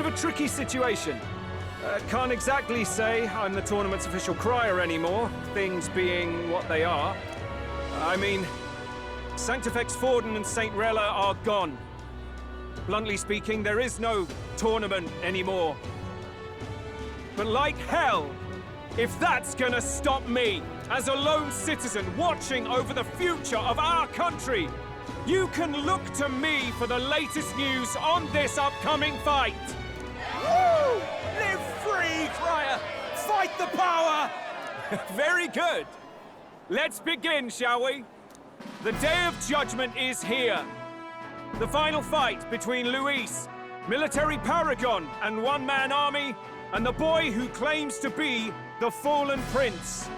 of a tricky situation. Can't exactly say I'm the tournament's official crier anymore, things being what they are. I mean, Sanctifex Forden and St. Rella are gone. Bluntly speaking, there is no tournament anymore. But like hell, if that's gonna stop me, as a lone citizen watching over the future of our country, you can look to me for the latest news on this upcoming fight. Woo! Live free, Crier! Fight the power! Very good. Let's begin, shall we? The Day of Judgment is here. The final fight between Luis, military paragon and one-man army, and the boy who claims to be the fallen prince.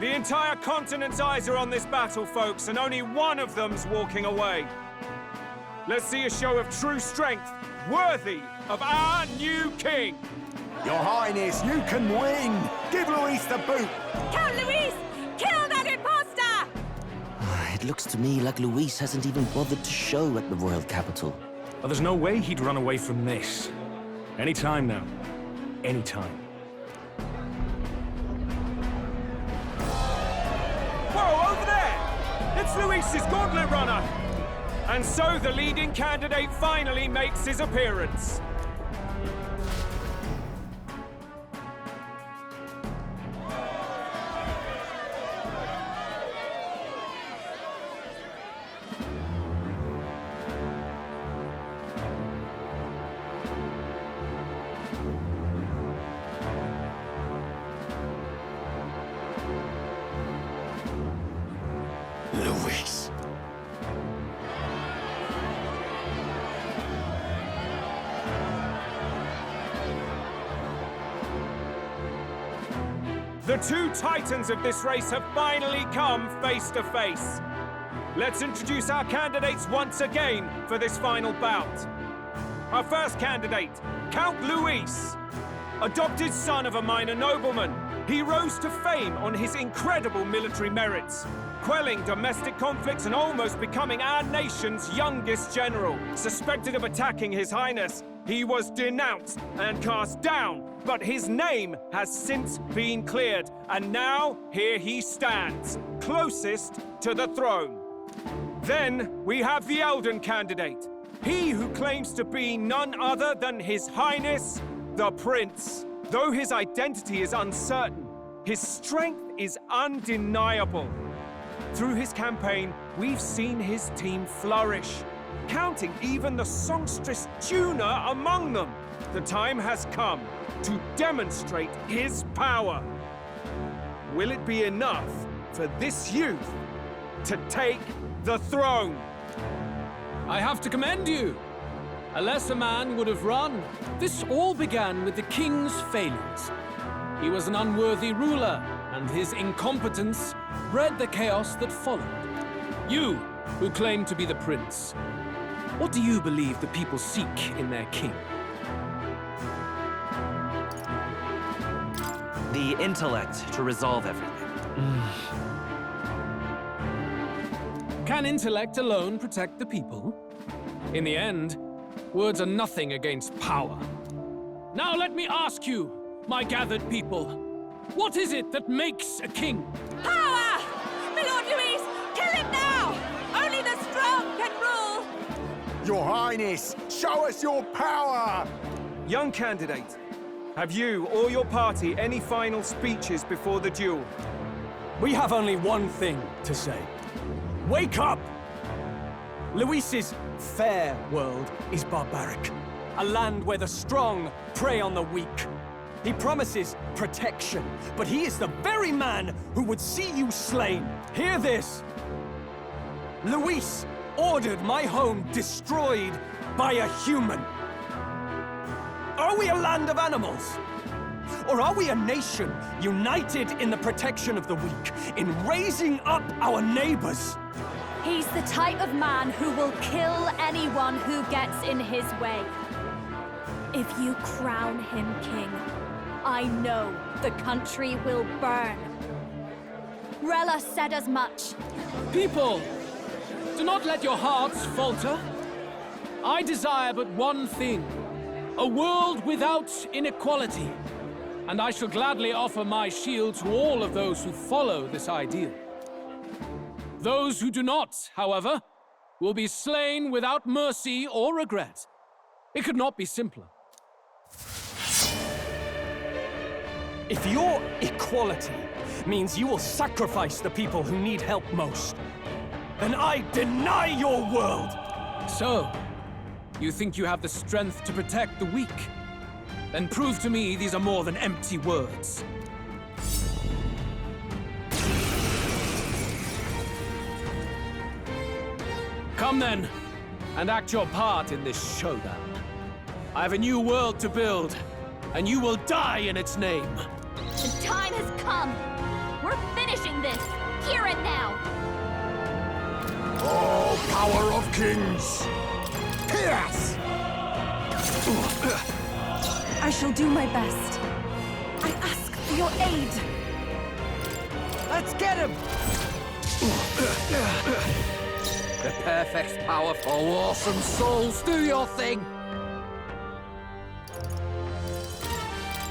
The entire continent's eyes are on this battle, folks, and only one of them's walking away. Let's see a show of true strength, worthy of our new king. Your Highness, you can win! Give Luis the boot! Count Luis! Kill that imposter! It looks to me like Luis hasn't even bothered to show at the royal capital. Well, there's no way he'd run away from this. Any time now. Any time. Whoa, over there! It's Luis's gauntlet runner! And so the leading candidate finally makes his appearance. Luis. The two titans of this race have finally come face to face. Let's introduce our candidates once again for this final bout. Our first candidate, Count Luis. Adopted son of a minor nobleman, he rose to fame on his incredible military merits, quelling domestic conflicts and almost becoming our nation's youngest general. Suspected of attacking His Highness, he was denounced and cast down, but his name has since been cleared, and now here he stands, closest to the throne. Then we have the Elden candidate, he who claims to be none other than His Highness, the Prince. Though his identity is uncertain, his strength is undeniable. Through his campaign, we've seen his team flourish, counting even the songstress tuner among them. The time has come to demonstrate his power. Will it be enough for this youth to take the throne? I have to commend you. A lesser man would have run. This all began with the king's failures. He was an unworthy ruler, and his incompetence bred the chaos that followed. You, who claim to be the prince, what do you believe the people seek in their king? The intellect to resolve everything. Can intellect alone protect the people? In the end, words are nothing against power. Now let me ask you, my gathered people, what is it that makes a king? Power! My Lord Luis, kill him now! Only the strong can rule! Your Highness, show us your power! Young candidate, have you or your party any final speeches before the duel? We have only one thing to say. Wake up! Luis's fair world is barbaric. A land where the strong prey on the weak. He promises protection, but he is the very man who would see you slain. Hear this. Luis ordered my home destroyed by a human. Are we a land of animals? Or are we a nation united in the protection of the weak, in raising up our neighbors? He's the type of man who will kill anyone who gets in his way. If you crown him king, I know the country will burn. Rella said as much. People, do not let your hearts falter. I desire but one thing, A world without inequality. And I shall gladly offer my shield to all of those who follow this ideal. Those who do not, however, will be slain without mercy or regret. It could not be simpler. If your equality means you will sacrifice the people who need help most, then I deny your world! So, you think you have the strength to protect the weak? Then prove to me these are more than empty words. Come then, and act your part in this showdown. I have a new world to build, and you will die in its name. The time has come. We're finishing this, here and now. Oh, power of kings! Pierce! I shall do my best. I ask for your aid. Let's get him! The perfect power for awesome souls. Do your thing.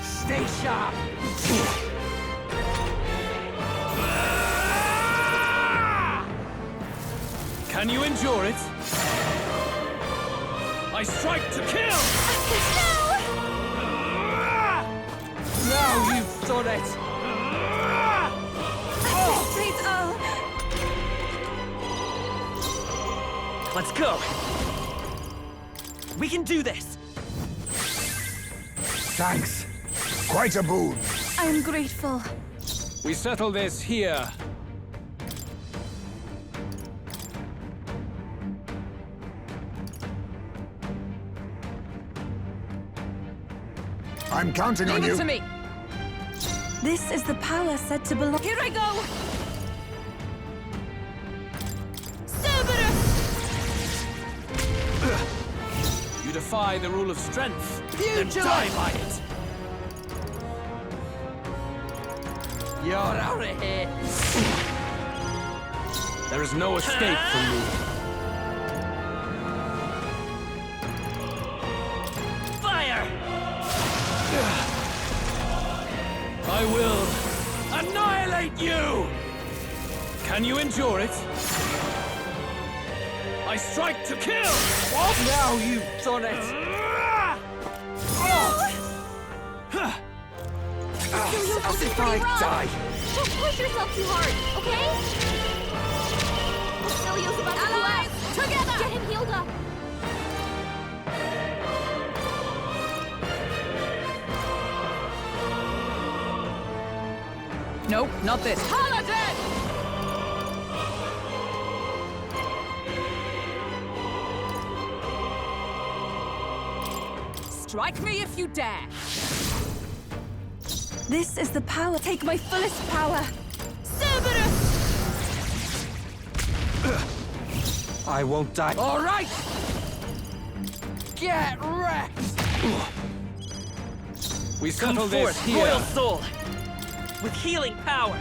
Stay sharp. Can you endure it? I strike to kill! Now you've done it. Let's go! We can do this! Thanks. Quite a boon. I'm grateful. We settle this here. I'm counting on Leave you. it to me. This is the power said to belong. Here I go! You defy the rule of strength, then Pugilist! die by it! You're out of here. There is no escape from me. Fire! I will annihilate you! Can you endure it? I strike to kill! What? Now you've done it. As if I die. Don't push yourself too hard, okay? Basilio's about to collapse. Together! Get him healed up. Nope, not this. Paladin! Strike me if you dare. This is the power. Take my fullest power. Cerberus! I won't die. All right. Get wrecked. We Come settle this forth, here. Royal Soul! With healing power!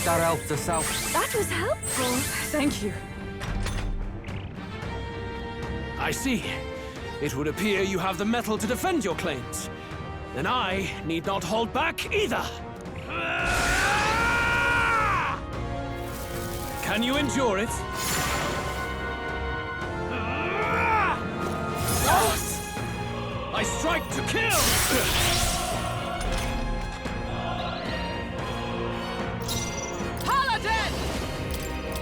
That helped us out. That was helpful. Thank you. I see. It would appear you have the mettle to defend your claims. Then I need not hold back either. Can you endure it? I strike to kill! Paladin!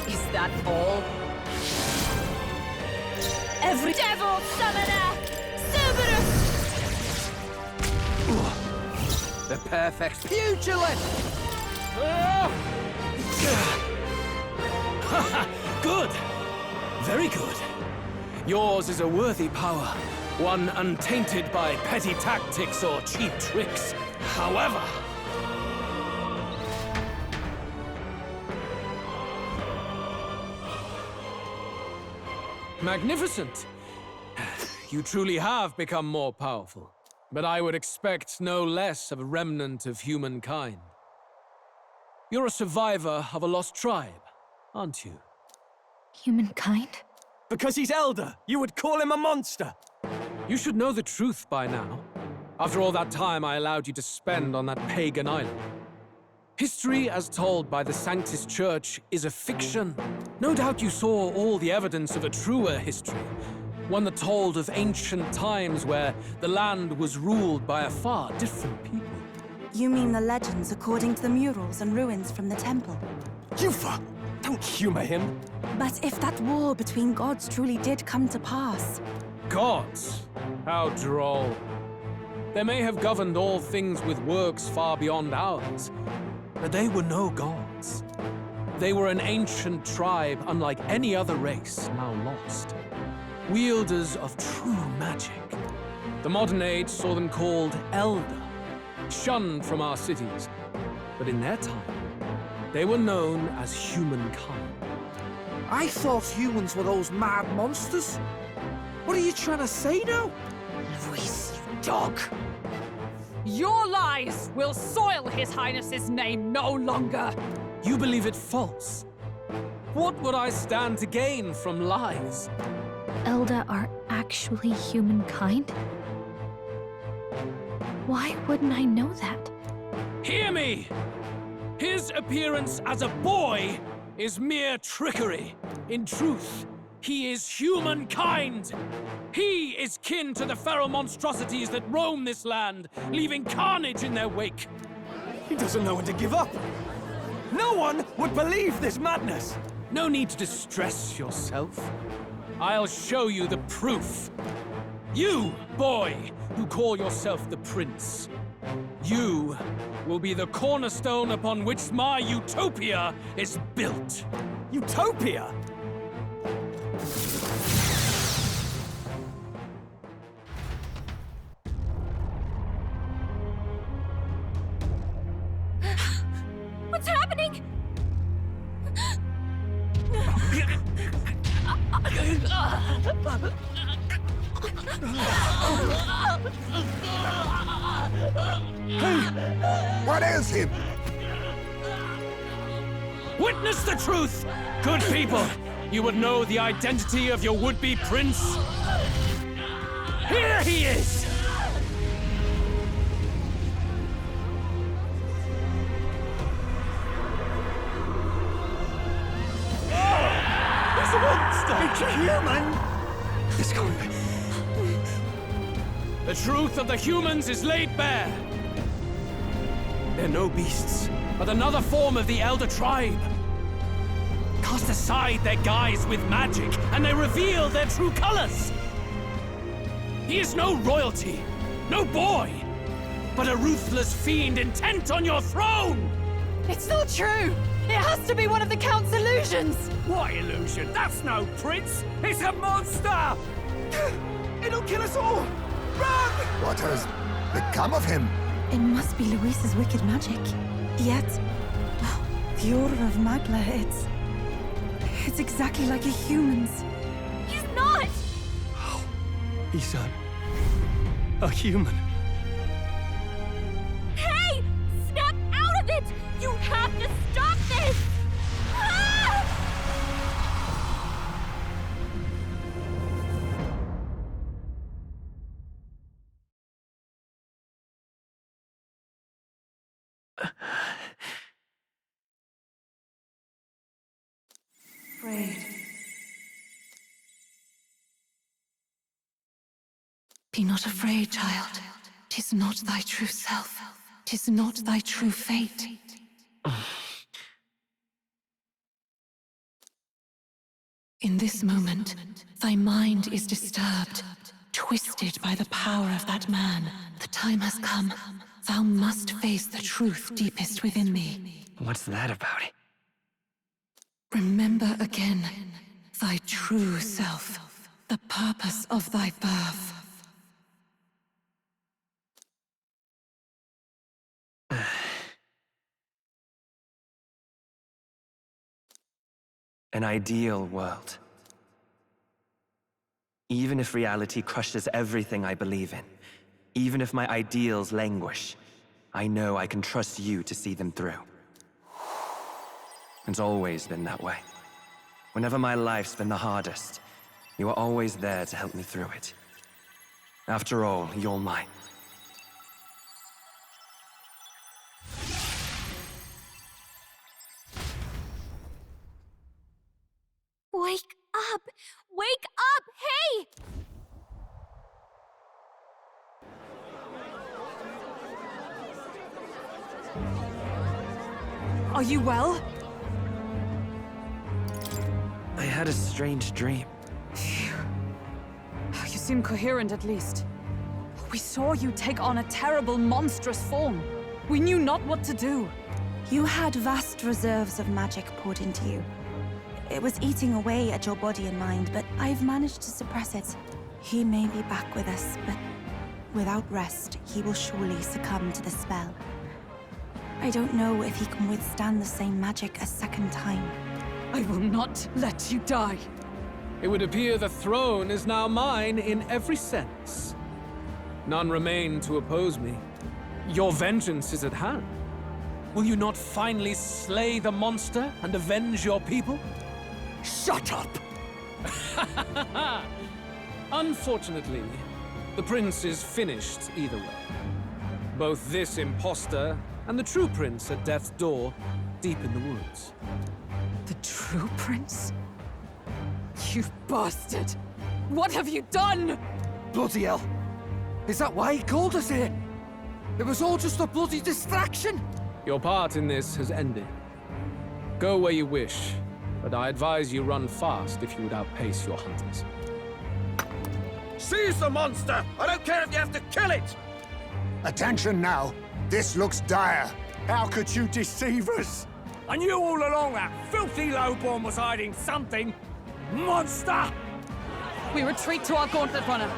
Is that all? Every devil summoner! Cerberus! The perfect pugilist! Good! Very good. Yours is a worthy power, one untainted by petty tactics or cheap tricks. However... Magnificent! You truly have become more powerful. But I would expect no less of a remnant of humankind. You're a survivor of a lost tribe, aren't you? Humankind? Because he's elder, you would call him a monster. You should know the truth by now. After all that time I allowed you to spend on that pagan island. History, as told by the Sanctus Church, is a fiction. No doubt you saw all the evidence of a truer history. One that told of ancient times where the land was ruled by a far different people. You mean the legends according to the murals and ruins from the temple? Yufa! Don't humor him. But if that war between gods truly did come to pass... Gods? How droll. They may have governed all things with works far beyond ours, but they were no gods. They were an ancient tribe unlike any other race, now lost. Wielders of true magic. The modern age saw them called Elder, shunned from our cities. But in their time, they were known as humankind. I thought humans were those mad monsters. What are you trying to say now? Luis, you dog. Your lies will soil His Highness's name no longer. You believe it false. What would I stand to gain from lies? Elder are actually humankind? Why wouldn't I know that? Hear me! His appearance as a boy is mere trickery. In truth, he is humankind. He is kin to the feral monstrosities that roam this land, leaving carnage in their wake. He doesn't know when to give up. No one would believe this madness. No need to distress yourself. I'll show you the proof. You, boy, who call yourself the prince. You will be the cornerstone upon which my utopia is built. Utopia? What's happening? What is him? Witness the truth! Good people, you would know the identity of your would-be prince. Here he is! He's a monster! It's a human! It's going. The truth of the humans is laid bare. They're no beasts, but another form of the Elder Tribe. Cast aside their guise with magic, and they reveal their true colors. He is no royalty, no boy, but a ruthless fiend intent on your throne! It's not true! It has to be one of the Count's illusions! What illusion? That's no prince! It's a monster! It'll kill us all! Run! What has become of him? It must be Luis's wicked magic. Yet, the aura of Magla, it's exactly like a human's. He's not! He's a human. Hey! Snap out of it! You have to stop this! Ah! Afraid. Be not afraid, child. 'Tis not thy true self. 'Tis not thy true fate. In this moment, thy mind is disturbed, twisted by the power of that man. The time has come. Thou must face the truth deepest within thee. What's that about? Remember again thy true self, the purpose of thy birth. An ideal world. Even if reality crushes everything I believe in, even if my ideals languish, I know I can trust you to see them through. It's always been that way. Whenever my life's been the hardest, you are always there to help me through it. After all, you're mine. Wake up! Wake up! Hey! Are you well? I had a strange dream. You seem coherent at least. We saw you take on a terrible, monstrous form. We knew not what to do. You had vast reserves of magic poured into you. It was eating away at your body and mind, but I've managed to suppress it. He may be back with us, but without rest, he will surely succumb to the spell. I don't know if he can withstand the same magic a second time. I will not let you die. It would appear the throne is now mine in every sense. None remain to oppose me. Your vengeance is at hand. Will you not finally slay the monster and avenge your people? Shut up! Unfortunately, the prince is finished either way. Both this imposter and the true prince at death's door, deep in the woods. The true prince? You bastard! What have you done? Bloody hell! Is that why he called us here? It was all just a bloody distraction! Your part in this has ended. Go where you wish, but I advise you run fast if you would outpace your hunters. Seize the monster! I don't care if you have to kill it! Attention now. This looks dire. How could you deceive us? I knew all along that filthy lowborn was hiding something. Monster! We retreat to our gauntlet runner.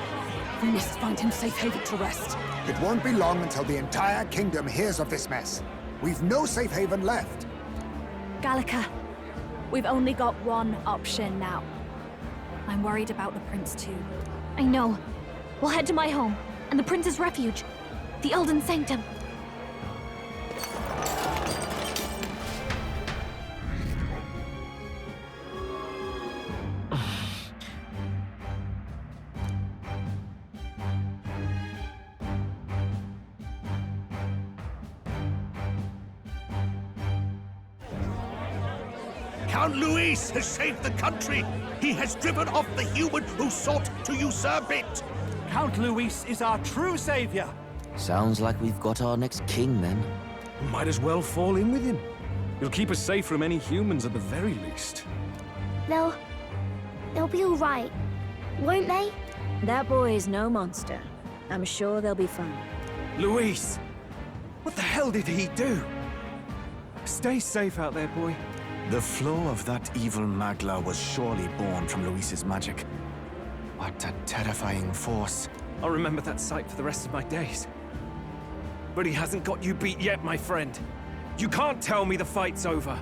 We must find him safe haven to rest. It won't be long until the entire kingdom hears of this mess. We've no safe haven left. Gallica, we've only got one option now. I'm worried about the prince too. I know. We'll head to my home, and the prince's refuge. The Elden Sanctum. Count Luis has saved the country. He has driven off the human who sought to usurp it. Count Luis is our true savior. Sounds like we've got our next king, then. Might as well fall in with him. He'll keep us safe from any humans at the very least. They'll be all right, won't they? That boy's no monster. I'm sure they'll be fine. Luis! What the hell did he do? Stay safe out there, boy. The flow of that evil Magla was surely born from Luis's magic. What a terrifying force. I'll remember that sight for the rest of my days. But he hasn't got you beat yet, my friend. You can't tell me the fight's over.